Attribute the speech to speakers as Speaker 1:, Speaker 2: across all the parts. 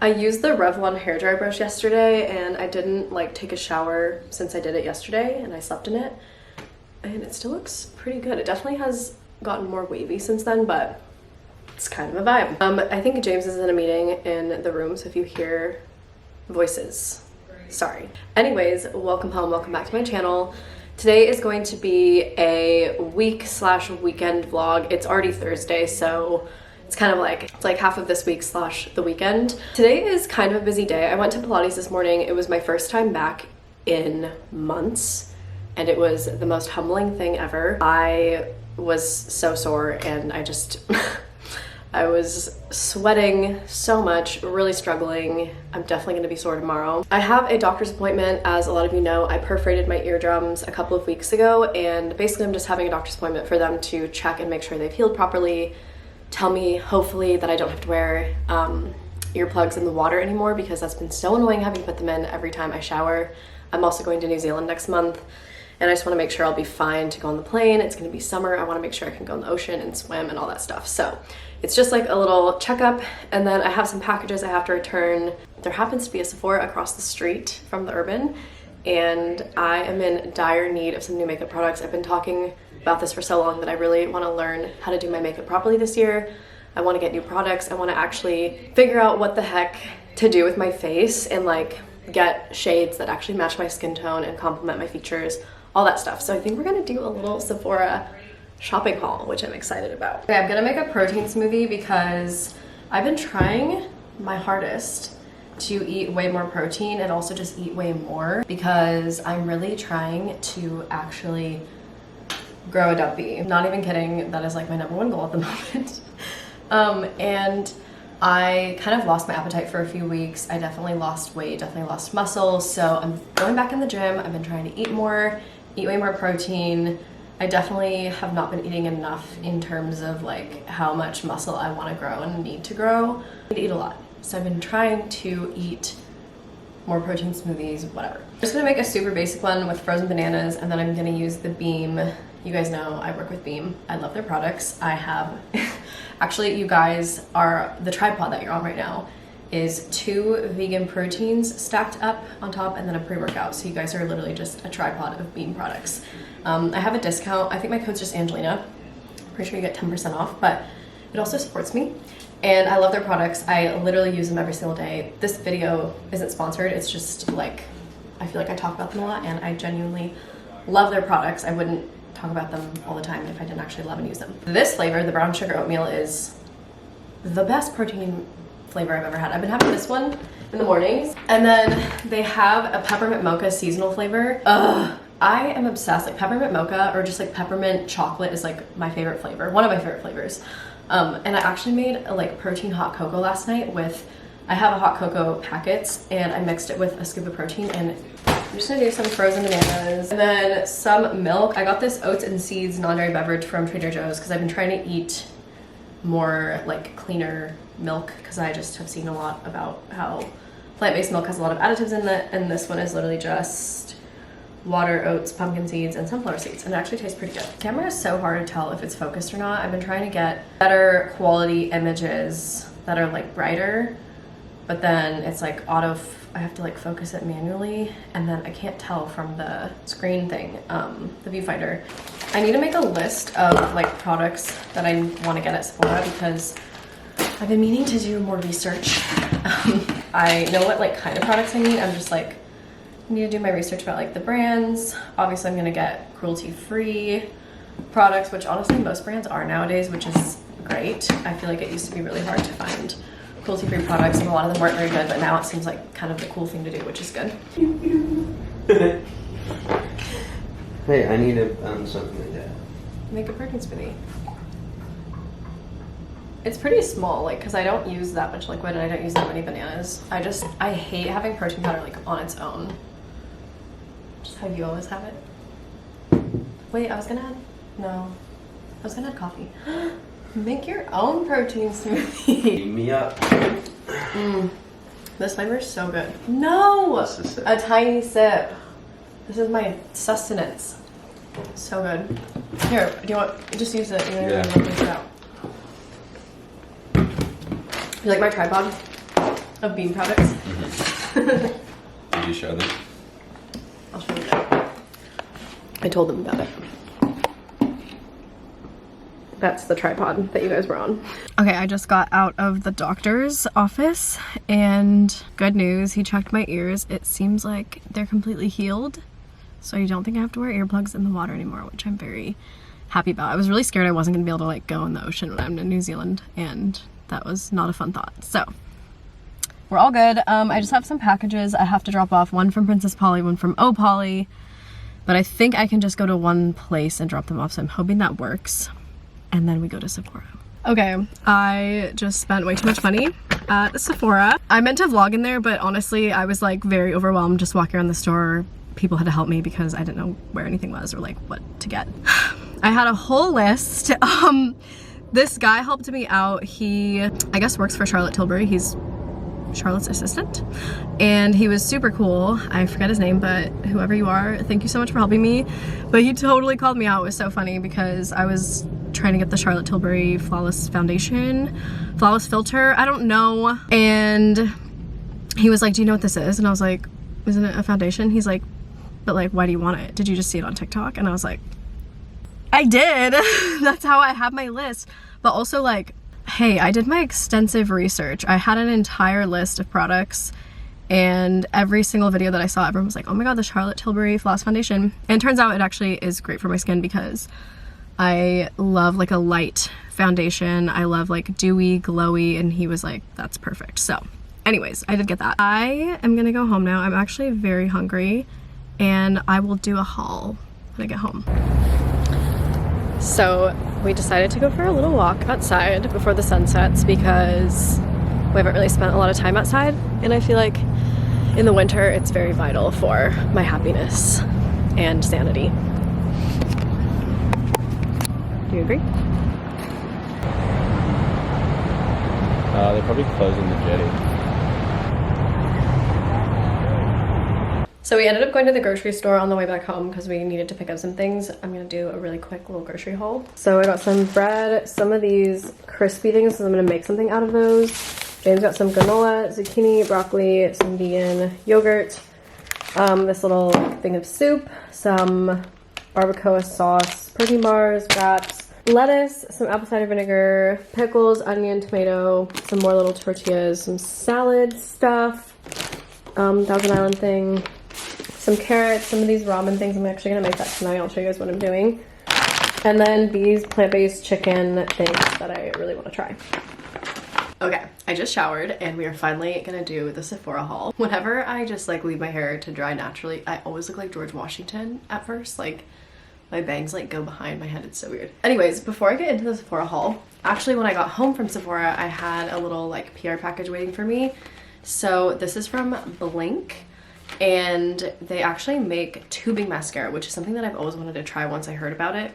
Speaker 1: I used the Revlon hairdryer brush yesterday and I didn't like take a shower since I did it yesterday and I slept in it. And it still looks pretty good. It definitely has gotten more wavy since then, but it's kind of a vibe. I think James is in a meeting in the room, so if you hear voices, sorry. Anyways, welcome home, welcome back to my channel. Today is going to be a week/weekend vlog. It's already Thursday, so it's kind of like, it's like half of this week / the weekend. Today is kind of a busy day. I went to Pilates this morning. It was my first time back in months, and it was the most humbling thing ever. I was so sore and I just, I was sweating so much, really struggling. I'm definitely gonna be sore tomorrow. I have a doctor's appointment. As a lot of you know, I perforated my eardrums a couple of weeks ago, and basically I'm just having a doctor's appointment for them to check and make sure they've healed properly, tell me hopefully that I don't have to wear earplugs in the water anymore, because that's been so annoying having to put them in every time I shower. I'm also going to New Zealand next month, and I just want to make sure I'll be fine to go on the plane. It's going to be summer. I want to make sure I can go in the ocean and swim and all that stuff. So it's just like a little checkup, and then I have some packages I have to return. There happens to be a Sephora across the street from the Urban, and I am in dire need of some new makeup products. I've been talking about this for so long that I really want to learn how to do my makeup properly this year. I want to get new products. I want to actually figure out what the heck to do with my face and like get shades that actually match my skin tone and complement my features, all that stuff. So I think we're gonna do a little Sephora shopping haul, which I'm excited about. Okay, I'm gonna make a protein smoothie because I've been trying my hardest to eat way more protein and also just eat way more, because I'm really trying to actually grow a dumpy. Not even kidding, that is like my #1 goal at the moment. And I kind of lost my appetite for a few weeks. I definitely lost weight, definitely lost muscle. So I'm going back in the gym. I've been trying to eat more, eat way more protein. I definitely have not been eating enough in terms of like how much muscle I want to grow and need to grow. I need to eat a lot. So I've been trying to eat more protein smoothies, whatever. I'm just gonna make a super basic one with frozen bananas, and then I'm gonna use the Beam. You guys know I work with Beam. I love their products. I have, actually you guys are, the tripod that you're on right now is 2 vegan proteins stacked up on top and then a pre-workout. So you guys are literally just a tripod of Beam products. I have a discount. I think my code's just Angelina. Pretty sure you get 10% off, but it also supports me. And I love their products. I literally use them every single day. This video isn't sponsored. It's just like, I feel like I talk about them a lot, and I genuinely love their products. I wouldn't talk about them all the time if I didn't actually love and use them. This flavor, the brown sugar oatmeal, is the best protein flavor I've ever had. I've been having this one in the mornings, and then they have a peppermint mocha seasonal flavor. I am obsessed. Like peppermint mocha or just like peppermint chocolate is like my favorite flavor, one of my favorite flavors. And I actually made a like protein hot cocoa last night with, I have a hot cocoa packets, and I mixed it with a scoop of protein, and I'm just gonna do some frozen bananas and then some milk. I got this oats and seeds non-dairy beverage from Trader Joe's because I've been trying to eat more like cleaner milk, because I just have seen a lot about how plant-based milk has a lot of additives in it, and this one is literally just water, oats, pumpkin seeds, and sunflower seeds, and it actually tastes pretty good. The camera is so hard to tell if it's focused or not. I've been trying to get better quality images that are like brighter, but then it's like I have to like focus it manually, and then I can't tell from the screen thing, the viewfinder. I need to make a list of like products that I want to get at Sephora, because I've been meaning to do more research. I know what like kind of products I need. I'm just like, I need to do my research about like the brands. Obviously I'm gonna get cruelty-free products, which honestly most brands are nowadays, which is great. I feel like it used to be really hard to find cruelty-free products, and a lot of them weren't very good, but now it seems like kind of the cool thing to do, which is good.
Speaker 2: Hey, I need something like that.
Speaker 1: Make a protein smoothie. It's pretty small, like, because I don't use that much liquid and I don't use that many bananas. I hate having protein powder like on its own. Just how you always have it. Wait, I was gonna add coffee. Make your own protein smoothie.
Speaker 2: Beam me up.
Speaker 1: This flavor is so good. No! A tiny sip. This is my sustenance. So good. Here, do you want, just use it. You're gonna this out. You like my tripod? Of bean products?
Speaker 3: Did you show them?
Speaker 1: I'll show them now. I told them about it. That's the tripod that you guys were on. Okay, I just got out of the doctor's office and good news, he checked my ears. It seems like they're completely healed. So I don't think I have to wear earplugs in the water anymore, which I'm very happy about. I was really scared I wasn't gonna be able to like go in the ocean when I'm in New Zealand, and that was not a fun thought. So we're all good. I just have some packages I have to drop off, one from Princess Polly, one from Oh Polly, but I think I can just go to one place and drop them off, so I'm hoping that works. And then we go to Sephora. Okay, I just spent way too much money at Sephora. I meant to vlog in there, but honestly, I was like very overwhelmed just walking around the store. People had to help me because I didn't know where anything was or like what to get. I had a whole list. This guy helped me out. He, I guess, works for Charlotte Tilbury. He's Charlotte's assistant, and he was super cool. I forget his name, but whoever you are, thank you so much for helping me. But he totally called me out. It was so funny because I was trying to get the Charlotte Tilbury Flawless Foundation, Flawless Filter, I don't know. And he was like, do you know what this is? And I was like, isn't it a foundation? He's like, but like, why do you want it? Did you just see it on TikTok? And I was like, I did. That's how I have my list. But also like, hey, I did my extensive research. I had an entire list of products, and every single video that I saw, everyone was like, oh my god, the Charlotte Tilbury Flawless Foundation. And it turns out it actually is great for my skin because I love like a light foundation. I love like dewy, glowy, and he was like, that's perfect. So anyways, I did get that. I am gonna go home now. I'm actually very hungry, and I will do a haul when I get home. So we decided to go for a little walk outside before the sun sets because we haven't really spent a lot of time outside, and I feel like in the winter it's very vital for my happiness and sanity. Do you agree?
Speaker 3: They're probably closing the jetty.
Speaker 1: So we ended up going to the grocery store on the way back home because we needed to pick up some things. I'm gonna do a really quick little grocery haul. So I got some bread, some of these crispy things, so I'm gonna make something out of those. James got some granola, zucchini, broccoli, some vegan yogurt, this little thing of soup, some barbacoa sauce, protein bars, wraps, lettuce, some apple cider vinegar, pickles, onion, tomato, some more little tortillas, some salad stuff, Thousand Island thing, some carrots, some of these ramen things. I'm actually gonna make that tonight. I'll show you guys what I'm doing. And then these plant-based chicken things that I really want to try. Okay, I just showered and we are finally gonna do the Sephora haul. Whenever I just like leave my hair to dry naturally, I always look like George Washington at first. Like my bangs like go behind my head. It's so weird. Anyways, before I get into the Sephora haul, actually when I got home from Sephora, I had a little like PR package waiting for me. So this is from Blink, and they actually make tubing mascara, which is something that I've always wanted to try once I heard about it.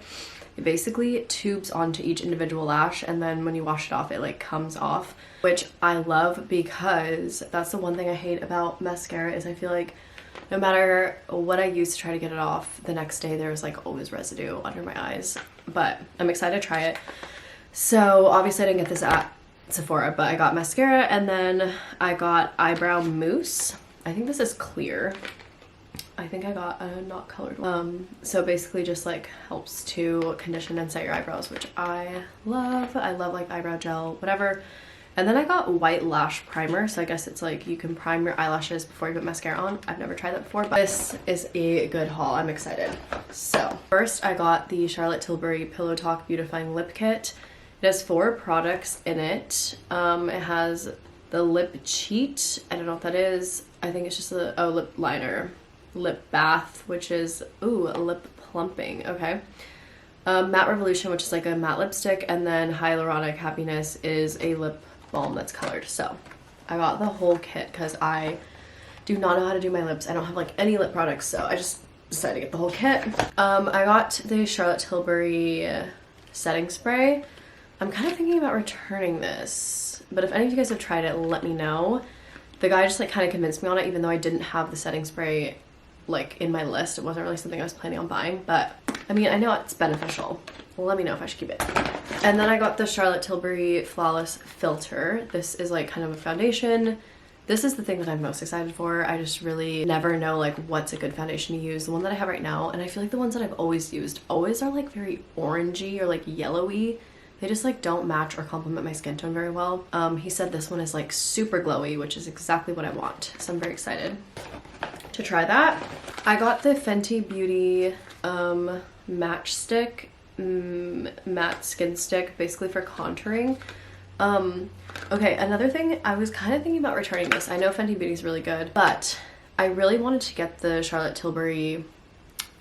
Speaker 1: It basically tubes onto each individual lash, and then when you wash it off, it like comes off, which I love because that's the one thing I hate about mascara is I feel like no matter what I use to try to get it off, the next day there's like always residue under my eyes. But I'm excited to try it. So obviously I didn't get this at Sephora, but I got mascara, and then I got eyebrow mousse. I think this is clear. I think I got a not colored one. So basically just like helps to condition and set your eyebrows, which I love. I love like eyebrow gel, whatever. And then I got white lash primer. So I guess it's like you can prime your eyelashes before you put mascara on. I've never tried that before, but this is a good haul. I'm excited. So first I got the Charlotte Tilbury Pillow Talk Beautifying Lip Kit. It has 4 products in it. It has the lip cheat. I don't know what that is. I think it's just a lip liner. Lip bath, which is lip plumping. Okay. Matte Revolution, which is like a matte lipstick, and then Hyaluronic Happiness is a lip balm that's colored. So I got the whole kit because I do not know how to do my lips. I don't have like any lip products, so I just decided to get the whole kit. I got the Charlotte Tilbury setting spray. I'm kind of thinking about returning this, but if any of you guys have tried it, let me know. The guy just like kind of convinced me on it, even though I didn't have the setting spray like in my list. It wasn't really something I was planning on buying, but I mean, I know it's beneficial. Let me know if I should keep it. And then I got the Charlotte Tilbury Flawless Filter. This is like kind of a foundation. This is the thing that I'm most excited for. I just really never know like what's a good foundation to use. The one that I have right now, and I feel like the ones that I've always used always are like very orangey or like yellowy. They just like don't match or complement my skin tone very well. He said this one is like super glowy, which is exactly what I want. So I'm very excited to try that. I got the Fenty Beauty Match Stick, matte skin stick, basically for contouring. Okay, another thing, I was kind of thinking about returning this. I know Fenty Beauty is really good, but I really wanted to get the Charlotte Tilbury,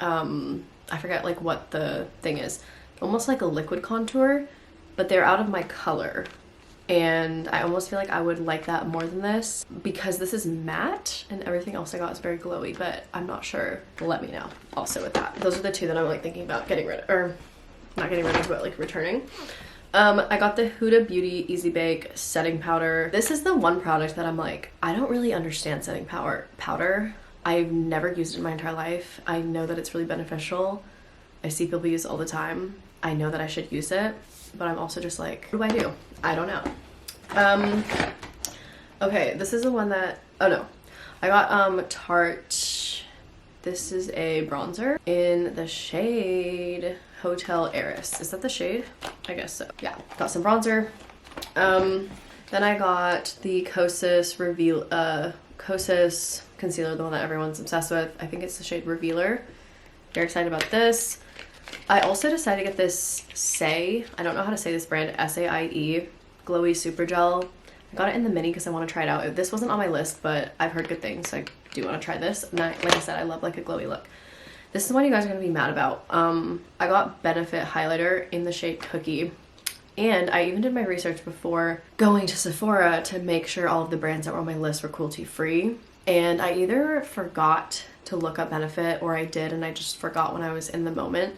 Speaker 1: I forget like what the thing is, almost like a liquid contour, but they're out of my color. And I almost feel like I would like that more than this because this is matte and everything else I got is very glowy, but I'm not sure. Let me know also with that. Those are the two that I'm like thinking about getting rid of, or not getting rid of, but like returning. I got the Huda Beauty Easy Bake setting powder. This is the one product that I'm like, I don't really understand setting powder. I've never used it in my entire life. I know that it's really beneficial. I see people use it all the time. I know that I should use it, but I'm also just like, what do I do? I don't know. Okay, this is the one that, oh no. I got Tarte. This is a bronzer in the shade Hotel Heiress. Is that the shade? I guess so. Yeah, got some bronzer. Then I got the Kosas Kosas concealer, the one that everyone's obsessed with. I think it's the shade Revealer. Very excited about this. I also decided to get this Saie, I don't know how to say this brand, S-A-I-E, Glowy Super Gel. I got it in the mini because I want to try it out. This wasn't on my list, but I've heard good things, so I do want to try this. And like I said, I love like a glowy look. This is one you guys are going to be mad about. I got Benefit Highlighter in the shade Cookie. And I even did my research before going to Sephora to make sure all of the brands that were on my list were cruelty-free. And I either forgot to look up Benefit or I did and I just forgot when I was in the moment.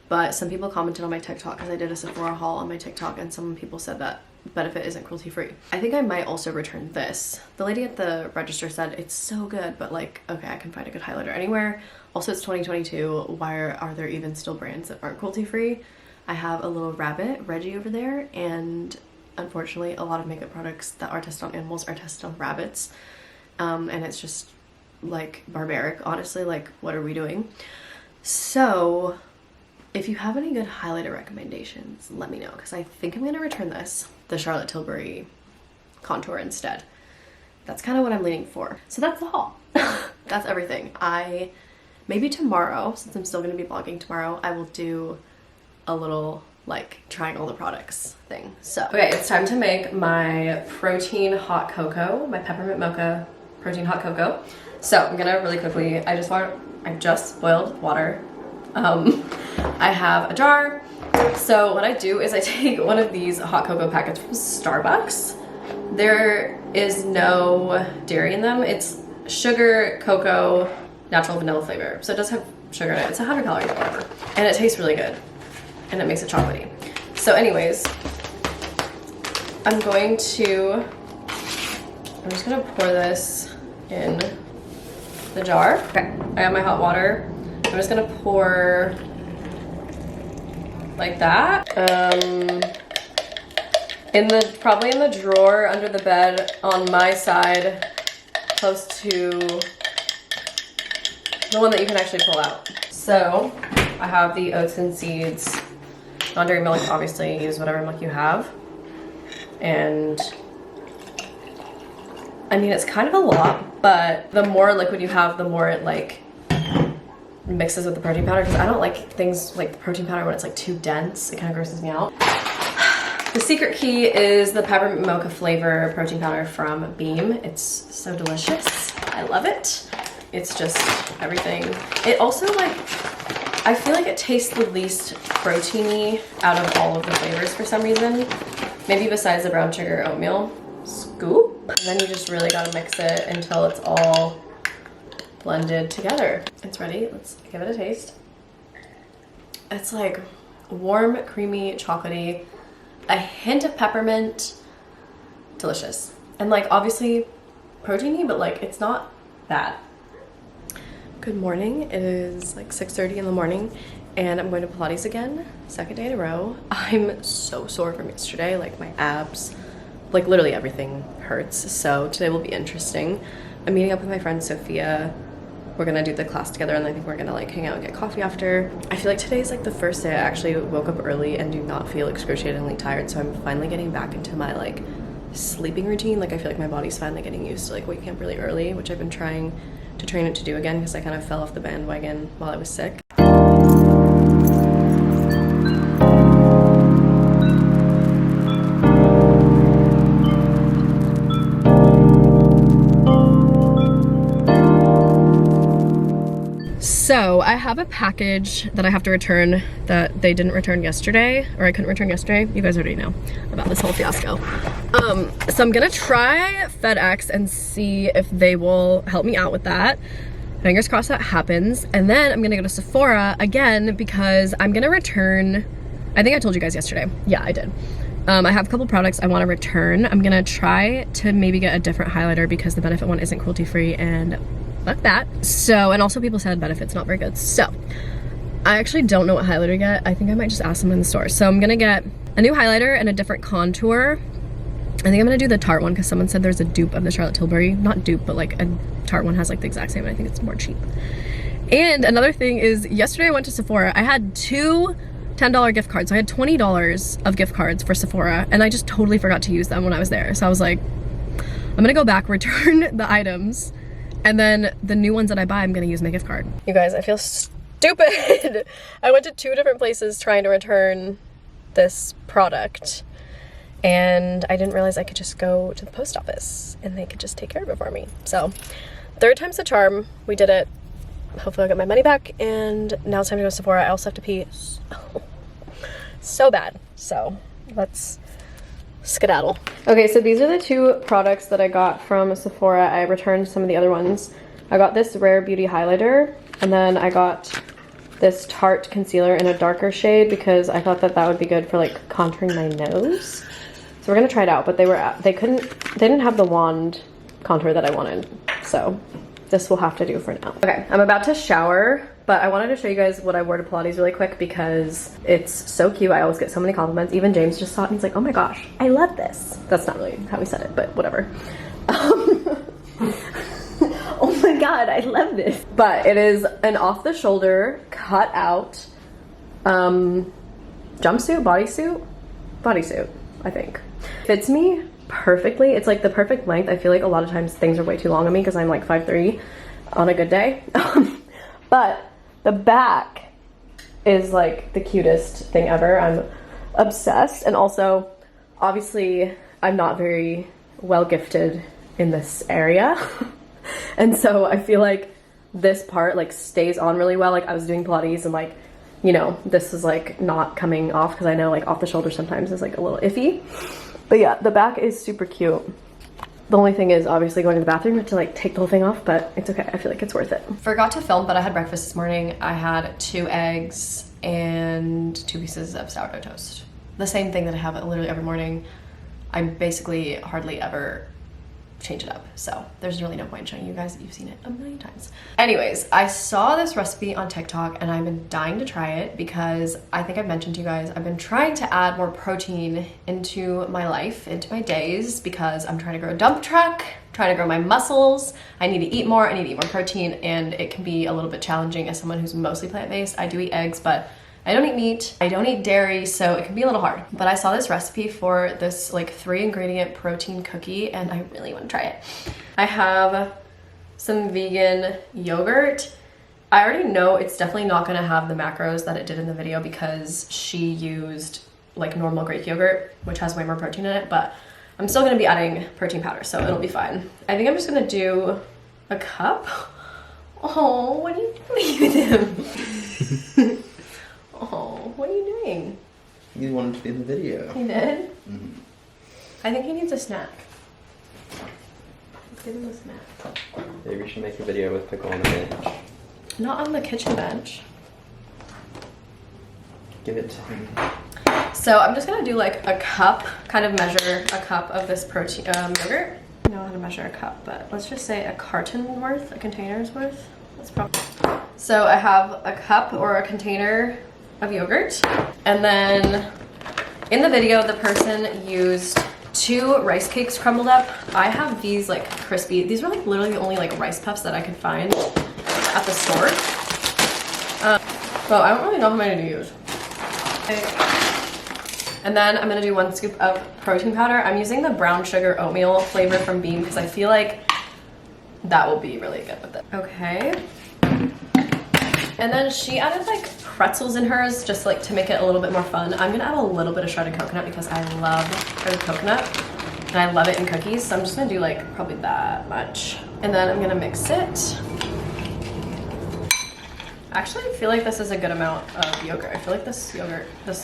Speaker 1: But some people commented on my TikTok because I did a Sephora haul on my TikTok and some people said that Benefit isn't cruelty-free. I think I might also return this. The lady at the register said it's so good, but like, okay, I can find a good highlighter anywhere. Also, it's 2022. Why are there even still brands that aren't cruelty-free? I have a little rabbit, Reggie, over there, and unfortunately, a lot of makeup products that are tested on animals are tested on rabbits. And it's just like barbaric, honestly. Like, what are we doing? So if you have any good highlighter recommendations, let me know because I think I'm gonna return this, the Charlotte Tilbury contour instead. That's kind of what I'm leaning for. So that's the haul. That's everything. Maybe tomorrow, since I'm still gonna be vlogging tomorrow, I will do a little like trying all the products thing. So, okay, it's time to make my protein hot cocoa, my peppermint mocha protein hot cocoa. So I'm gonna really quickly, I just boiled water. I have a jar. So what I do is I take one of these hot cocoa packets from Starbucks. There is no dairy in them. It's sugar, cocoa, natural vanilla flavor. So it does have sugar in it. It's 100 calories or whatever. And it tastes really good. And it makes it chocolatey. So anyways, I'm just gonna pour this in the jar. Okay, I have my hot water. I'm just gonna pour like that. Probably in the drawer under the bed on my side, close to the one that you can actually pull out. So I have the oats and seeds, non-dairy milk, obviously use whatever milk you have. And I mean, it's kind of a lot, but the more liquid you have, the more it like mixes with the protein powder, because I don't like things like the protein powder when it's like too dense. It kind of grosses me out. The secret key is the peppermint mocha flavor protein powder from Beam. It's so delicious. I love it. It's just everything. It also like, I feel like it tastes the least proteiny out of all of the flavors for some reason. Maybe besides the brown sugar oatmeal scoop. And then you just really gotta mix it until it's all blended together. It's ready. Let's give it a taste. It's like warm, creamy, chocolatey, a hint of peppermint, delicious. And like obviously proteiny, but like it's not bad. Good morning. It is like 6:30 in the morning and I'm going to Pilates again, second day in a row. I'm so sore from yesterday, like my abs like literally everything hurts. So today will be interesting. I'm meeting up with my friend Sophia. We're gonna do the class together, and I think we're gonna like hang out and get coffee after. I feel like today's like the first day I actually woke up early and do not feel excruciatingly tired, so I'm finally getting back into my like sleeping routine. Like I feel like my body's finally getting used to like waking up really early, which I've been trying to train it to do again because I kind of fell off the bandwagon while I was sick. So I have a package that I have to return that they didn't return yesterday, or I couldn't return yesterday. You guys already know about this whole fiasco. So I'm gonna try FedEx and see if they will help me out with that. Fingers crossed that happens. And then I'm gonna go to Sephora again because I'm gonna return, I think I told you guys yesterday. Yeah, I did. I have a couple products I wanna return. I'm gonna try to maybe get a different highlighter because the Benefit one isn't cruelty free, and fuck that. So, and also people said Benefit's not very good. So, I actually don't know what highlighter to get. I think I might just ask them in the store. So I'm gonna get a new highlighter and a different contour. I think I'm gonna do the Tarte one because someone said there's a dupe of the Charlotte Tilbury. Not dupe, but like a Tarte one has like the exact same, and I think it's more cheap. And another thing is, yesterday I went to Sephora. I had two $10 gift cards. So I had $20 of gift cards for Sephora, and I just totally forgot to use them when I was there. So I was like, I'm gonna go back, return the items, and then the new ones that I buy, I'm gonna use my gift card. You guys, I feel stupid. I went to 2 different places trying to return this product, and I didn't realize I could just go to the post office and they could just take care of it for me. So 3rd time's the charm. We did it. Hopefully I'll get my money back, and now it's time to go to Sephora. I also have to pee so bad. So let's skedaddle. Okay, so these are the 2 products that I got from Sephora. I returned some of the other ones. I got this Rare Beauty highlighter, and then I got this Tarte concealer in a darker shade because I thought that that would be good for like contouring my nose. So we're gonna try it out, but they didn't have the wand contour that I wanted. So this will have to do for now. Okay, I'm about to shower, but I wanted to show you guys what I wore to Pilates really quick because it's so cute. I always get so many compliments. Even James just saw it and he's like, oh my gosh, I love this. That's not really how he said it, but whatever. Oh my God, I love this. But it is an off the shoulder, cut out jumpsuit, bodysuit, I think. Fits me perfectly. It's like the perfect length. I feel like a lot of times things are way too long on me because I'm like 5'3" on a good day. But the back is like the cutest thing ever. I'm obsessed. And also, obviously, I'm not very well gifted in this area. And so I feel like this part like stays on really well. Like I was doing Pilates and like, you know, this is like not coming off because I know like off the shoulder sometimes is like a little iffy. But yeah, the back is super cute. The only thing is obviously going to the bathroom to like take the whole thing off, but it's okay. I feel like it's worth it. Forgot to film, but I had breakfast this morning. I had 2 eggs and 2 pieces of sourdough toast. The same thing that I have literally every morning. I basically hardly ever change it up. So there's really no point in showing you guys that you've seen it a million times. Anyways, I saw this recipe on TikTok and I've been dying to try it because I think I've mentioned to you guys, I've been trying to add more protein into my life, into my days, because I'm trying to grow a dump truck, trying to grow my muscles. I need to eat more, I need to eat more protein, and it can be a little bit challenging as someone who's mostly plant-based. I do eat eggs, but I don't eat meat, I don't eat dairy, so it can be a little hard. But I saw this recipe for this like 3-ingredient protein cookie and I really want to try it. I have some vegan yogurt. I already know it's definitely not gonna have the macros that it did in the video because she used like normal Greek yogurt, which has way more protein in it, but I'm still gonna be adding protein powder, so it'll be fine. I think I'm just gonna do a cup. Oh, what are you doing with him? Oh, what are you doing?
Speaker 2: He wanted to be in the video.
Speaker 1: He did?
Speaker 2: Mm-hmm.
Speaker 1: I think he needs a snack. Let's give him a snack.
Speaker 2: Maybe we should make a video with Pickle on the bench.
Speaker 1: Not on the kitchen bench.
Speaker 2: Give it to him.
Speaker 1: So I'm just gonna do like a cup, kind of measure a cup of this protein yogurt. I don't know how to measure a cup, but let's just say a carton worth, a container's worth. That's probably. So I have a cup or a container of yogurt, and then in the video the person used 2 rice cakes crumbled up. I have these like crispy, these were like literally the only like rice puffs that I could find at the store. So I don't really know how many to use. Okay. And then I'm gonna do 1 scoop of protein powder. I'm using the brown sugar oatmeal flavor from Beam because I feel like that will be really good with it. Okay. And then she added like pretzels in hers just like to make it a little bit more fun. I'm gonna add a little bit of shredded coconut because I love shredded coconut and I love it in cookies. So I'm just gonna do like probably that much. And then I'm gonna mix it. Actually, I feel like this is a good amount of yogurt. I feel like this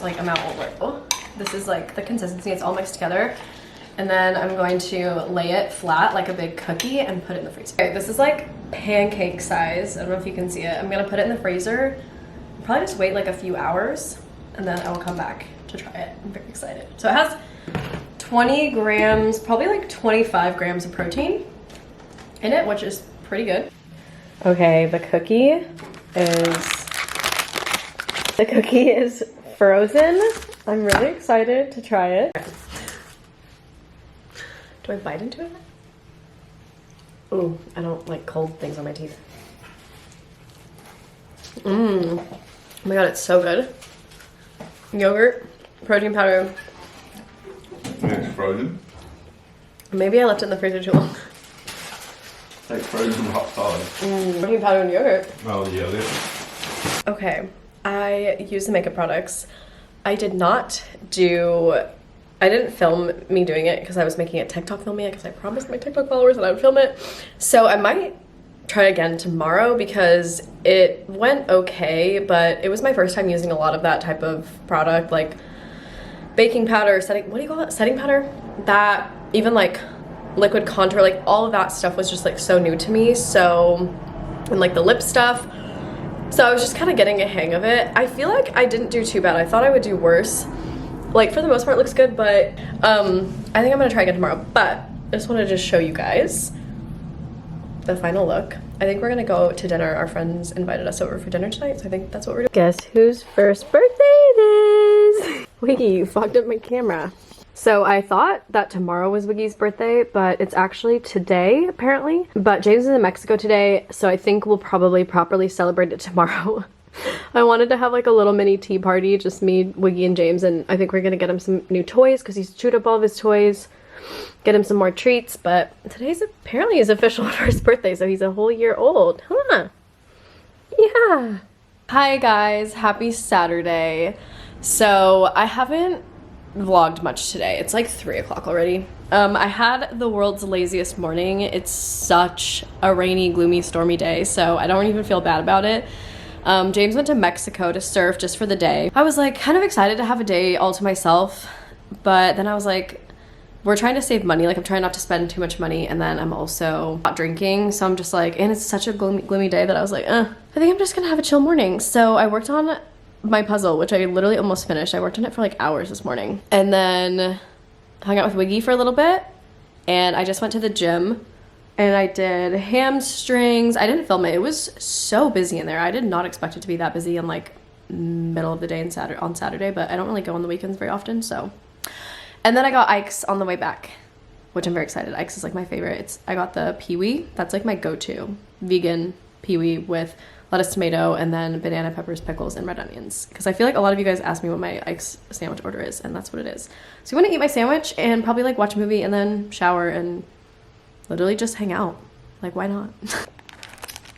Speaker 1: like amount will work. Oh, this is like the consistency, it's all mixed together. And then I'm going to lay it flat like a big cookie and put it in the freezer. Okay, this is like pancake size. I don't know if you can see it. I'm gonna put it in the freezer. Probably just wait like a few hours and then I will come back to try it. I'm very excited. So it has 20 grams, probably like 25 grams of protein in it, which is pretty good. Okay, the cookie is frozen. I'm really excited to try it. Do I bite into it? Ooh, I don't like cold things on my teeth. Oh my god, it's so good. Yogurt, protein powder.
Speaker 4: And it's frozen.
Speaker 1: Maybe I left it in the freezer too long.
Speaker 4: Like frozen hot sauce.
Speaker 1: Protein powder and yogurt.
Speaker 4: Oh yeah, this.
Speaker 1: Okay, I use the makeup products. I didn't film me doing it because I was making a TikTok filming it because I promised my TikTok followers that I would film it. So I might try again tomorrow because it went okay, but it was my first time using a lot of that type of product, like baking powder, what do you call it? Setting powder? That, even like liquid contour, like all of that stuff was just like so new to me. So, and like the lip stuff. So I was just kind of getting a hang of it. I feel like I didn't do too bad. I thought I would do worse. Like for the most part it looks good, but I think I'm gonna try again tomorrow. But I just wanted to just show you guys the final look. I think we're gonna go to dinner. Our friends invited us over for dinner tonight, so I think that's what we're doing. Guess whose first birthday it is? Wiggy, you fogged up my camera. So I thought that tomorrow was Wiggy's birthday, but it's actually today, apparently. But James is in Mexico today, so I think we'll probably properly celebrate it tomorrow. I wanted to have like a little mini tea party, just me, Wiggy, and James, and I think we're gonna get him some new toys because he's chewed up all of his toys, get him some more treats, but today's apparently his official first birthday, so he's a whole year old, huh? Yeah. Hi guys, happy Saturday. So I haven't vlogged much today. It's like 3 o'clock already. I had the world's laziest morning. It's such a rainy, gloomy, stormy day, so I don't even feel bad about it. James went to Mexico to surf just for the day. I was like kind of excited to have a day all to myself, but then I was like, we're trying to save money. Like I'm trying not to spend too much money, and then I'm also not drinking. So I'm just like, and it's such a gloomy day that I was like, I think I'm just gonna have a chill morning. So I worked on my puzzle, which I literally almost finished. I worked on it for like hours this morning, and then hung out with Wiggy for a little bit, and I just went to the gym. And I did hamstrings. I didn't film it. It was so busy in there. I did not expect it to be that busy in like middle of the day and on Saturday, but I don't really go on the weekends very often, so. And then I got Ike's on the way back, which I'm very excited. Ike's is like my favorite. I got the Pee-wee. That's like my go-to vegan Pee-wee with lettuce, tomato, and then banana, peppers, pickles, and red onions. Because I feel like a lot of you guys ask me what my Ike's sandwich order is, and that's what it is. So you want to eat my sandwich and probably like watch a movie and then shower and literally just hang out. Like, why not?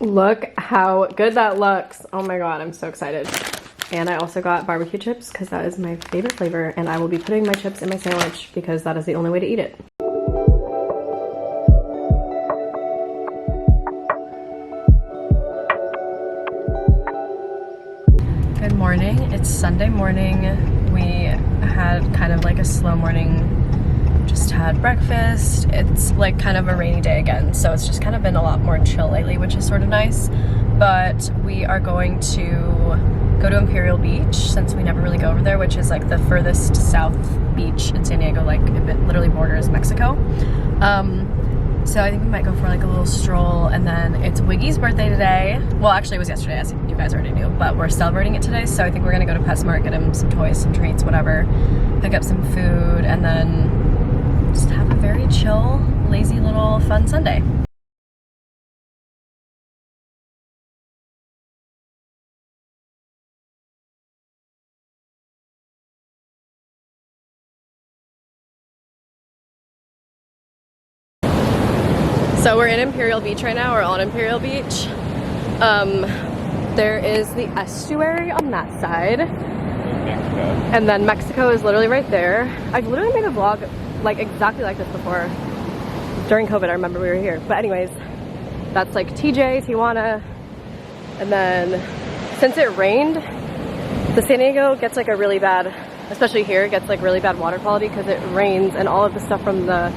Speaker 1: Look how good that looks. Oh my god, I'm so excited. And I also got barbecue chips because that is my favorite flavor, and I will be putting my chips in my sandwich because that is the only way to eat it. Good morning. It's Sunday morning. We had kind of like a slow morning. Just had breakfast. It's like kind of a rainy day again, so it's just kind of been a lot more chill lately, which is sort of nice. But we are going to go to Imperial Beach since we never really go over there, which is like the furthest south beach in San Diego. Like it literally borders Mexico. So I think we might go for like a little stroll, and then it's Wiggy's birthday today. Well, actually it was yesterday, as you guys already knew, but we're celebrating it today. So I think we're gonna go to PetSmart, get him some toys, some treats, whatever, pick up some food, and then very chill, lazy little fun Sunday. So we're in Imperial Beach right now, we're on Imperial Beach. There is the estuary on that side.
Speaker 3: Mexico.
Speaker 1: And then Mexico is literally right there. I've literally made a vlog like exactly like this before. During COVID, I remember we were here. But anyways, that's like TJ, Tijuana. And then since it rained, the San Diego gets like a really bad, especially here, it gets like really bad water quality because it rains and all of the stuff from the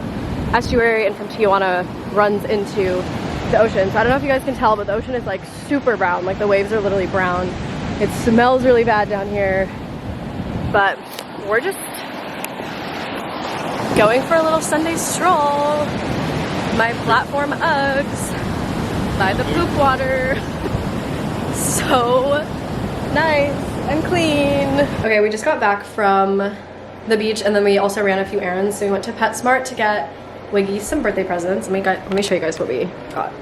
Speaker 1: estuary and from Tijuana runs into the ocean. So I don't know if you guys can tell, but the ocean is like super brown. Like the waves are literally brown. It smells really bad down here. But we're just going for a little Sunday stroll. My platform Uggs by the poop water. So nice and clean. Okay, we just got back from the beach and then we also ran a few errands. So we went to PetSmart to get Wiggy some birthday presents. Let me show you guys what we got.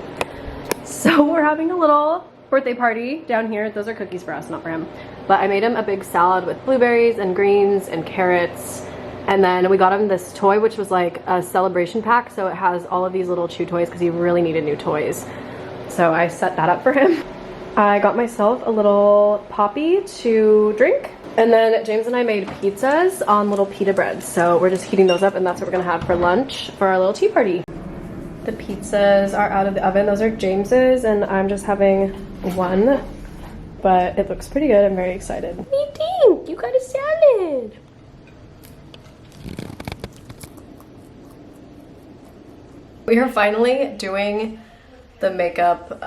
Speaker 1: So we're having a little birthday party down here. Those are cookies for us, not for him. But I made him a big salad with blueberries and greens and carrots. And then we got him this toy, which was like a celebration pack. So it has all of these little chew toys because he really needed new toys. So I set that up for him. I got myself a little poppy to drink. And then James and I made pizzas on little pita breads. So we're just heating those up and that's what we're gonna have for lunch for our little tea party. The pizzas are out of the oven. Those are James's and I'm just having one. But it looks pretty good. I'm very excited. What do you think? You got a salad. We are finally doing the makeup,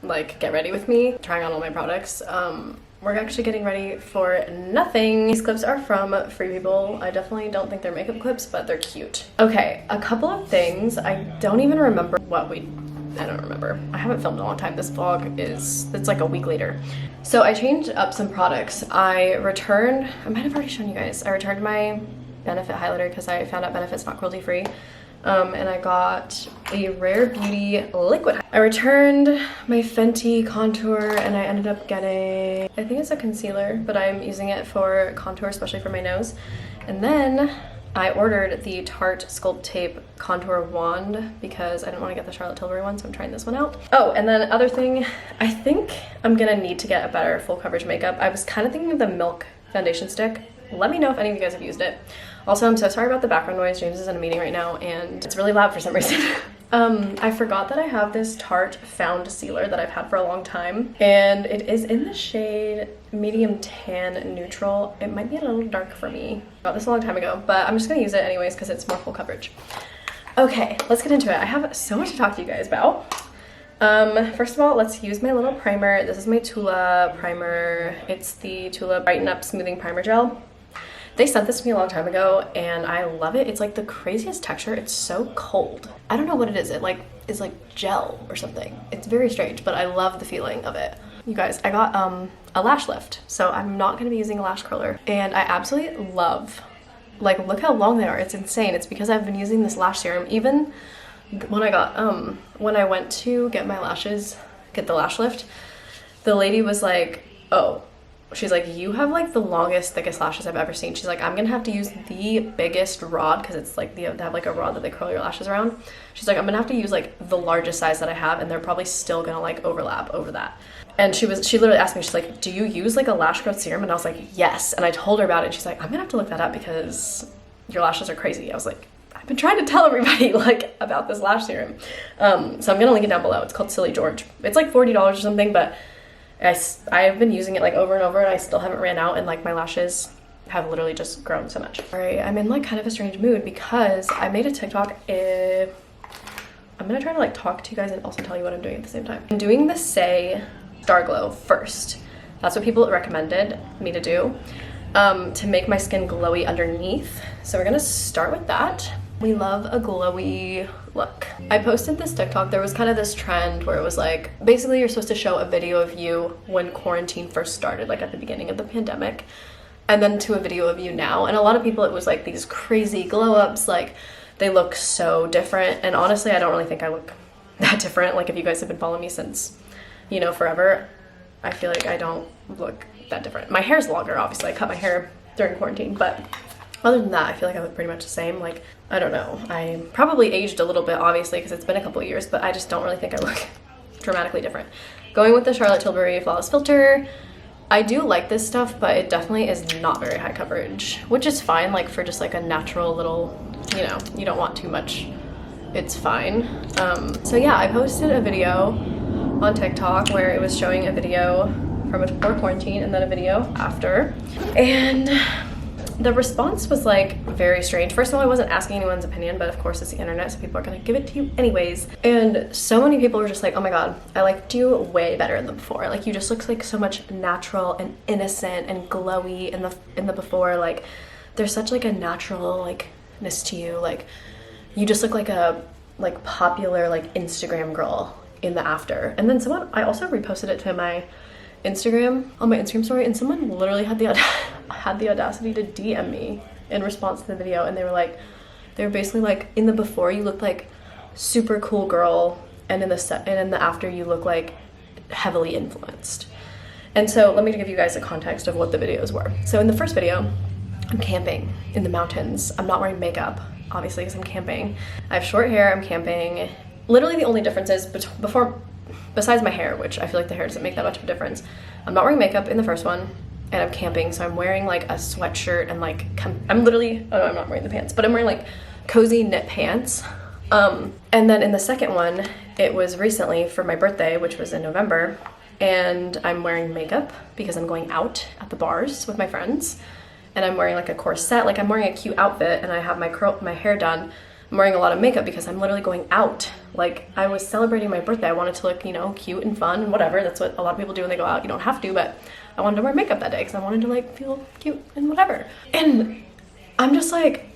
Speaker 1: like get ready with me, trying on all my products. We're actually getting ready for nothing. These clips are from Free People. I definitely don't think they're makeup clips, but they're cute. Okay, a couple of things. I don't even remember I don't remember. I haven't filmed in a long time. This vlog it's like a week later. So I changed up some products. I might have already shown you guys. I returned my Benefit highlighter because I found out Benefit's not cruelty free. And I got a Rare Beauty liquid. I returned my Fenty contour and I ended up getting, I think it's a concealer, but I'm using it for contour, especially for my nose. And then I ordered the Tarte Sculpt Tape contour wand because I didn't want to get the Charlotte Tilbury one, so I'm trying this one out. Oh, and then other thing, I think I'm gonna need to get a better full coverage makeup. I was kind of thinking of the Milk foundation stick. Let me know if any of you guys have used it. Also, I'm so sorry about the background noise. James is in a meeting right now and it's really loud for some reason. I forgot that I have this Tarte Found Sealer that I've had for a long time. And it is in the shade Medium Tan Neutral. It might be a little dark for me. I got this a long time ago, but I'm just gonna use it anyways because it's more full coverage. Okay, let's get into it. I have so much to talk to you guys about. First of all, let's use my little primer. This is my Tula primer. It's the Tula Brighten Up Smoothing Primer Gel. They sent this to me a long time ago and I love it. It's like the craziest texture. It's so cold. I don't know what it is. It like is like gel or something. It's very strange, but I love the feeling of it. You guys, I got a lash lift, so I'm not gonna be using a lash curler. And I absolutely love, like, look how long they are. It's insane. It's because I've been using this lash serum. Even when I went to get my lashes, get the lash lift, the lady was like, oh, she's like, you have like the longest, thickest lashes I've ever seen. She's like, I'm gonna have to use the biggest rod because it's like they have like a rod that they curl your lashes around. She's like, I'm gonna have to use like the largest size that I have and they're probably still gonna like overlap over that. And she literally asked me, she's like, do you use like a lash growth serum? And I was like, yes. And I told her about it and she's like, I'm gonna have to look that up because your lashes are crazy. I was like, I've been trying to tell everybody like about this lash serum. So I'm gonna link it down below. It's called Silly George. It's like $40 or something, but I've been using it like over and over and I still haven't ran out and like my lashes have literally just grown so much. Alright, I'm in like kind of a strange mood because I made a TikTok. I'm gonna try to like talk to you guys and also tell you what I'm doing at the same time. I'm doing the Say Star Glow first. That's what people recommended me to do to make my skin glowy underneath. So we're gonna start with that. We love a glowy look. I posted this TikTok. There was kind of this trend where it was like, basically you're supposed to show a video of you when quarantine first started, like at the beginning of the pandemic, and then to a video of you now. And a lot of people, it was like these crazy glow ups, like they look so different. And honestly, I don't really think I look that different. Like if you guys have been following me since, you know, forever, I feel like I don't look that different. My hair's longer, obviously. I cut my hair during quarantine, but other than that, I feel like I look pretty much the same. Like, I don't know. I probably aged a little bit, obviously, because it's been a couple of years, but I just don't really think I look dramatically different. Going with the Charlotte Tilbury Flawless Filter. I do like this stuff, but it definitely is not very high coverage, which is fine, like for just like a natural little, you know, you don't want too much, it's fine. So yeah, I posted a video on TikTok where it was showing a video from before quarantine and then a video after, and the response was like very strange. First of all, I wasn't asking anyone's opinion, but of course it's the internet, so people are gonna give it to you anyways. And so many people were just like, oh my god, I liked you way better than before. Like you just look like so much natural and innocent and glowy in the before. Like there's such like a natural likeness to you. Like you just look like a popular like Instagram girl in the after. And then I also reposted it to my Instagram, on my Instagram story, and someone literally had the audacity to DM me in response to the video, and they were basically like, in the before you look like super cool girl, and in the after you look like heavily influenced. And so let me give you guys a context of what the videos were. So in the first video, I'm camping in the mountains. I'm not wearing makeup, obviously, because I'm camping. I have short hair, I'm camping. Literally the only difference is besides my hair, which I feel like the hair doesn't make that much of a difference. I'm not wearing makeup in the first one, and I'm camping, so I'm wearing like a sweatshirt and like, I'm literally, oh no, I'm not wearing the pants, but I'm wearing like cozy knit pants. And then in the second one, it was recently for my birthday, which was in November, and I'm wearing makeup because I'm going out at the bars with my friends, and I'm wearing like a corset, like I'm wearing a cute outfit, and I have my hair done. I'm wearing a lot of makeup because I'm literally going out. Like I was celebrating my birthday. I wanted to look, you know, cute and fun and whatever. That's what a lot of people do when they go out. You don't have to, but I wanted to wear makeup that day because I wanted to like feel cute and whatever. And I'm just like,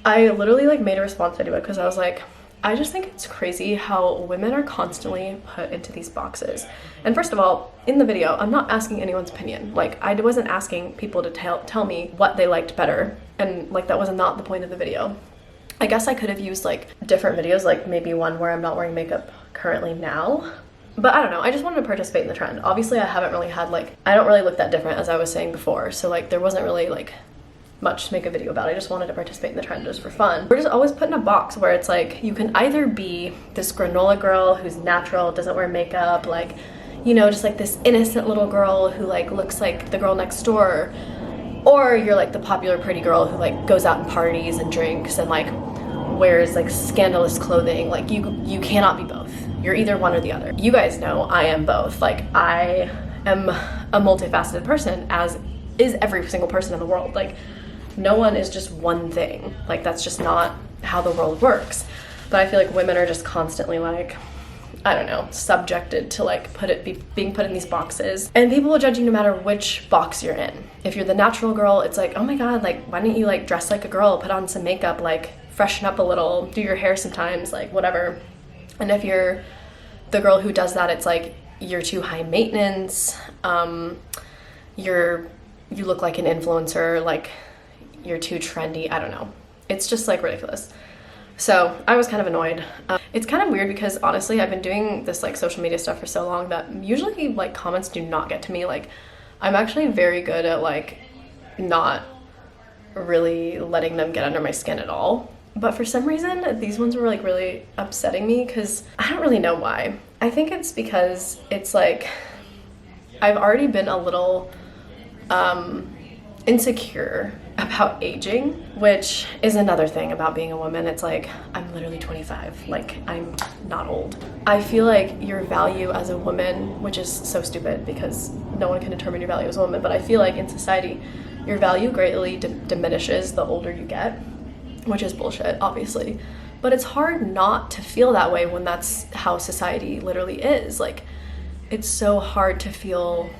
Speaker 1: I literally like made a response video because I was like, I just think it's crazy how women are constantly put into these boxes. And first of all, in the video, I'm not asking anyone's opinion. Like I wasn't asking people to tell me what they liked better. And like that was not the point of the video. I guess I could have used like different videos, like maybe one where I'm not wearing makeup currently now. But I don't know, I just wanted to participate in the trend. Obviously I haven't really had I don't really look that different as I was saying before. So like there wasn't really like much to make a video about. I just wanted to participate in the trend just for fun. We're just always put in a box where it's like, you can either be this granola girl who's natural, doesn't wear makeup, like, you know, just like this innocent little girl who like looks like the girl next door, or you're like the popular pretty girl who like goes out and parties and drinks and like wears like scandalous clothing. Like you cannot be both. You're either one or the other. You guys know I am both. Like I am a multifaceted person, as is every single person in the world. Like no one is just one thing. Like that's just not how the world works. But I feel like women are just constantly like, I don't know, subjected to like being put in these boxes, and people will judge you no matter which box you're in. If you're the natural girl, it's like, oh my god, like why don't you like dress like a girl, put on some makeup, like freshen up a little, do your hair sometimes, like whatever. And if you're the girl who does that, it's like you're too high maintenance, you look like an influencer, like you're too trendy. I don't know, it's just like ridiculous. So I was kind of annoyed. It's kind of weird because honestly I've been doing this like social media stuff for so long that usually like comments do not get to me. Like I'm actually very good at like not really letting them get under my skin at all. But for some reason, these ones were like really upsetting me because I don't really know why. I think it's because it's like I've already been a little insecure about aging, which is another thing about being a woman. It's like, I'm literally 25, like I'm not old. I feel like your value as a woman, which is so stupid because no one can determine your value as a woman, but I feel like in society, your value greatly diminishes the older you get, which is bullshit, obviously. But it's hard not to feel that way when that's how society literally is. Like, it's so hard to feel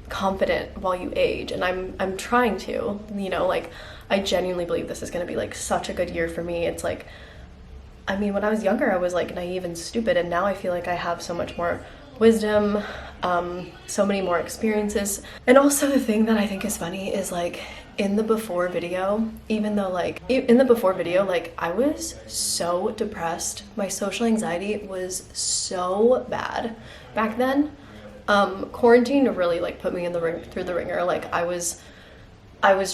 Speaker 1: confident while you age, and I'm trying to, you know, like I genuinely believe this is going to be like such a good year for me. It's like, I mean, when I was younger I was like naive and stupid, and now I feel like I have so much more wisdom. so many more experiences. And also the thing that I think is funny is like in the before video, even though like in the before video, like I was so depressed. My social anxiety was so bad back then. Quarantine really like put me in the through the ringer. Like I was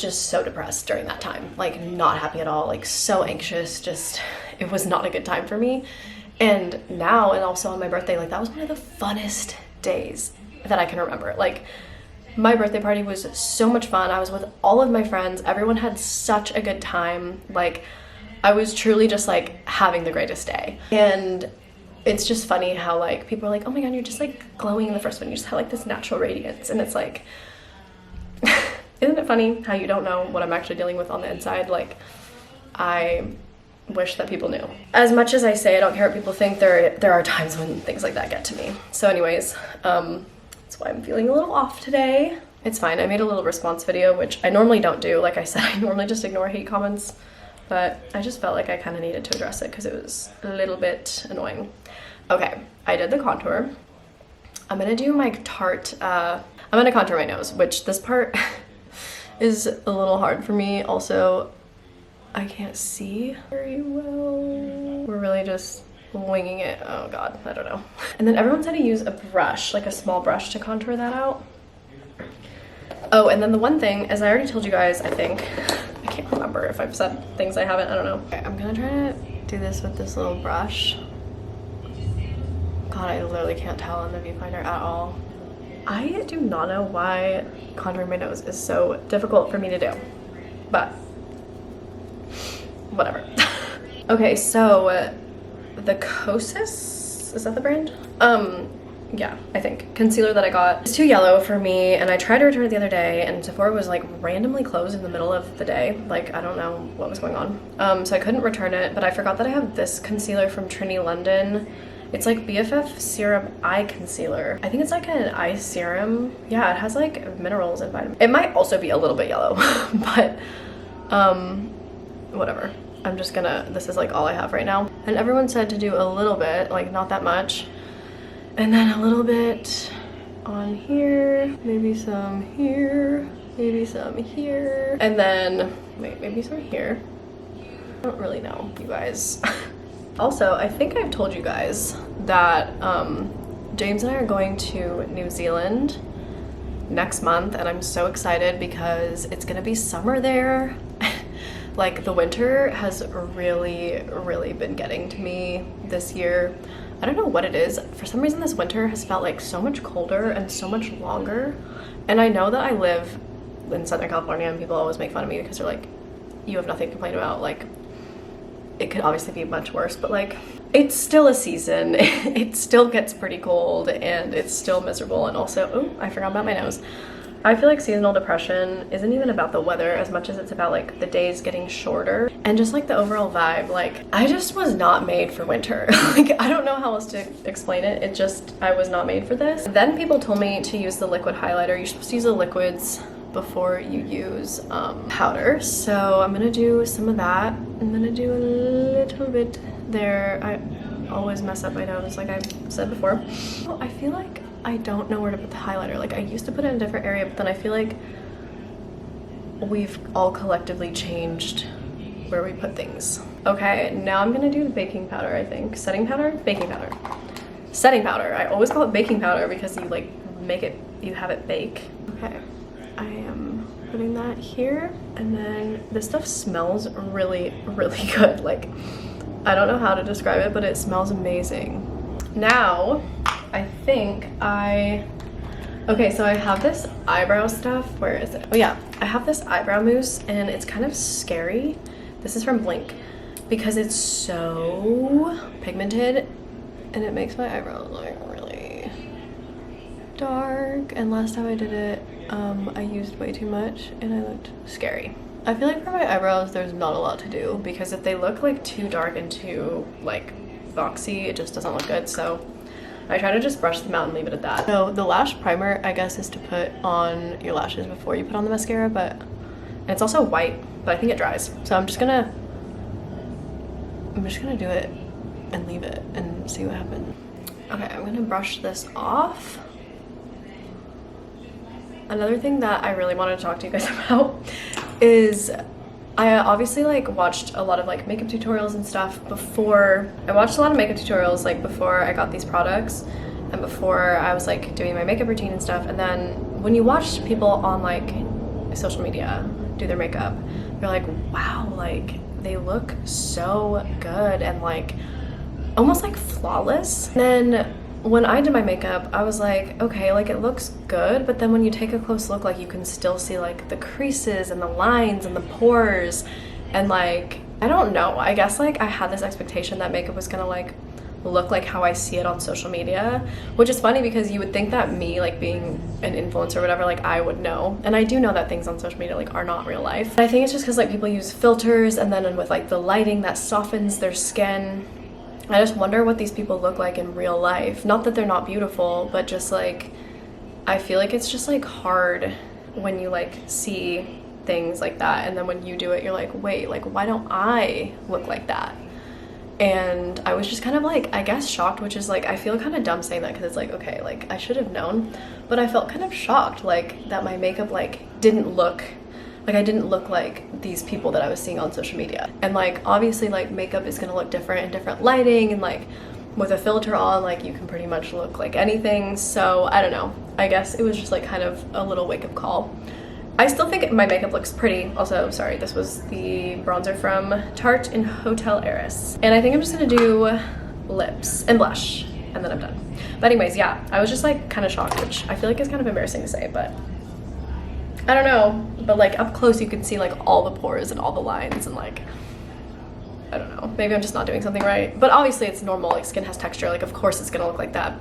Speaker 1: just so depressed during that time, like not happy at all, like so anxious, just it was not a good time for me. And now, and also on my birthday, like that was one of the funnest days that I can remember. Like my birthday party was so much fun. I was with all of my friends. Everyone had such a good time. Like I was truly just like having the greatest day. And it's just funny how like people are like, oh my god, you're just like glowing in the first one. You just have like this natural radiance. And it's like, isn't it funny how you don't know what I'm actually dealing with on the inside? Like I wish that people knew. As much as I say I don't care what people think, there are times when things like that get to me. So anyways, that's why I'm feeling a little off today. It's fine. I made a little response video, which I normally don't do. Like I said, I normally just ignore hate comments, but I just felt like I kind of needed to address it because it was a little bit annoying. Okay, I did the contour. I'm gonna do my Tarte, I'm gonna contour my nose, which this part is a little hard for me. Also, I can't see very well. We're really just winging it. Oh god, I don't know. And then everyone said to use a brush, like a small brush to contour that out. Oh, and then the one thing, as I already told you guys, I think, I can't remember if I've said things I haven't, I don't know. Okay, I'm gonna try to do this with this little brush. God, I literally can't tell in the viewfinder at all. I do not know why contouring my nose is so difficult for me to do, but whatever. Okay, so the Kosas, is that the brand? Yeah, I think. Concealer that I got. It's too yellow for me, and I tried to return it the other day, and Sephora was like randomly closed in the middle of the day. Like, I don't know what was going on. So I couldn't return it, but I forgot that I have this concealer from Trinity London. It's like BFF Serum Eye Concealer. I think it's like an eye serum. Yeah, it has like minerals and vitamins. It might also be a little bit yellow, but whatever. I'm just gonna, this is like all I have right now. And everyone said to do a little bit, like not that much. And then a little bit on here, maybe some here, maybe some here. And then, wait, maybe some here. I don't really know, you guys. Also, I think I've told you guys that James and I are going to New Zealand next month, and I'm so excited because it's gonna be summer there. Like the winter has really been getting to me this year. I don't know what it is. For some reason this winter has felt like so much colder and so much longer. And I know that I live in Southern California and people always make fun of me because they're like, you have nothing to complain about. Like, it could obviously be much worse, but like, it's still a season. It still gets pretty cold and it's still miserable. And also, oh, I forgot about my nose. I feel like seasonal depression isn't even about the weather as much as it's about like the days getting shorter and just like the overall vibe. Like I just was not made for winter. Like I don't know how else to explain it. It just, I was not made for this. Then people told me to use the liquid highlighter. You're supposed to use the liquids before you use powder. So I'm gonna do some of that. I'm gonna do a little bit there. I always mess up my nose like I've said before. Oh, I feel like I don't know where to put the highlighter. Like I used to put it in a different area, but then I feel like we've all collectively changed where we put things. Okay, now I'm gonna do the baking powder, I think. Setting powder? Baking powder. Setting powder. I always call it baking powder because you like make it, you have it bake. Okay, I am putting that here, and then this stuff smells really good. Like, I don't know how to describe it, but it smells amazing. Now, I think okay, so I have this eyebrow stuff. Where is it? Oh yeah, I have this eyebrow mousse and it's kind of scary. This is from Blink because it's so pigmented and it makes my eyebrows like really dark. And last time I did it, I used way too much and I looked scary. I feel like for my eyebrows, there's not a lot to do because if they look like too dark and too like boxy, it just doesn't look good. So I try to just brush them out and leave it at that. So the lash primer, I guess, is to put on your lashes before you put on the mascara, and it's also white, but I think it dries. So I'm just gonna do it and leave it and see what happens. Okay, I'm gonna brush this off. another thing that I really wanted to talk to you guys about is I obviously like watched a lot of like makeup tutorials and stuff before. I watched a lot of makeup tutorials like before I got these products and before I was like doing my makeup routine and stuff. And then when you watch people on like social media do their makeup, you're like, wow, like they look so good and like almost like flawless. And then when I did my makeup, I was like, okay, like it looks good, but then when you take a close look, like you can still see like the creases and the lines and the pores, and like, I don't know, I guess like I had this expectation that makeup was gonna like look like how I see it on social media, which is funny because you would think that me like being an influencer or whatever, like I would know, and I do know that things on social media like are not real life. But I think it's just because like people use filters, and then with like the lighting that softens their skin, I just wonder what these people look like in real life. Not that they're not beautiful, but just like, I feel like it's just like hard when you like see things like that, and then when you do it, you're like, wait, like why don't I look like that? And I was just kind of like, I guess shocked, which is like, I feel kind of dumb saying that because it's like, okay, like I should have known, but I felt kind of shocked like that my makeup like didn't look like, I didn't look like these people that I was seeing on social media. And like obviously like makeup is gonna look different in different lighting, and like with a filter on, like you can pretty much look like anything. So I don't know, I guess it was just like kind of a little wake-up call. I still think my makeup looks pretty. Also, sorry, this was the bronzer from Tarte in Hotel Heiress. And I think I'm just gonna do lips and blush, and then I'm done. But anyways, yeah, I was just like kind of shocked, which I feel like is kind of embarrassing to say, but I don't know. But like up close you can see like all the pores and all the lines, and like, I don't know, maybe I'm just not doing something right. But obviously it's normal, like skin has texture, like of course it's gonna look like that.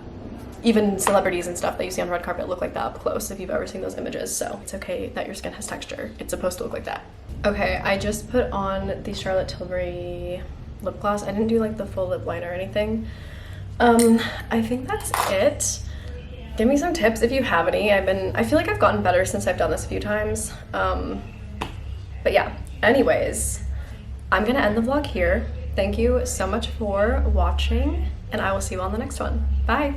Speaker 1: Even celebrities and stuff that you see on red carpet look like that up close if you've ever seen those images. So it's okay that your skin has texture. It's supposed to look like that. Okay, I just put on the Charlotte Tilbury lip gloss. I didn't do like the full lip line or anything. I think that's it. Give me some tips if you have any. I feel like I've gotten better since I've done this a few times. But yeah, anyways, I'm gonna end the vlog here. Thank you so much for watching, and I will see you on the next one. Bye.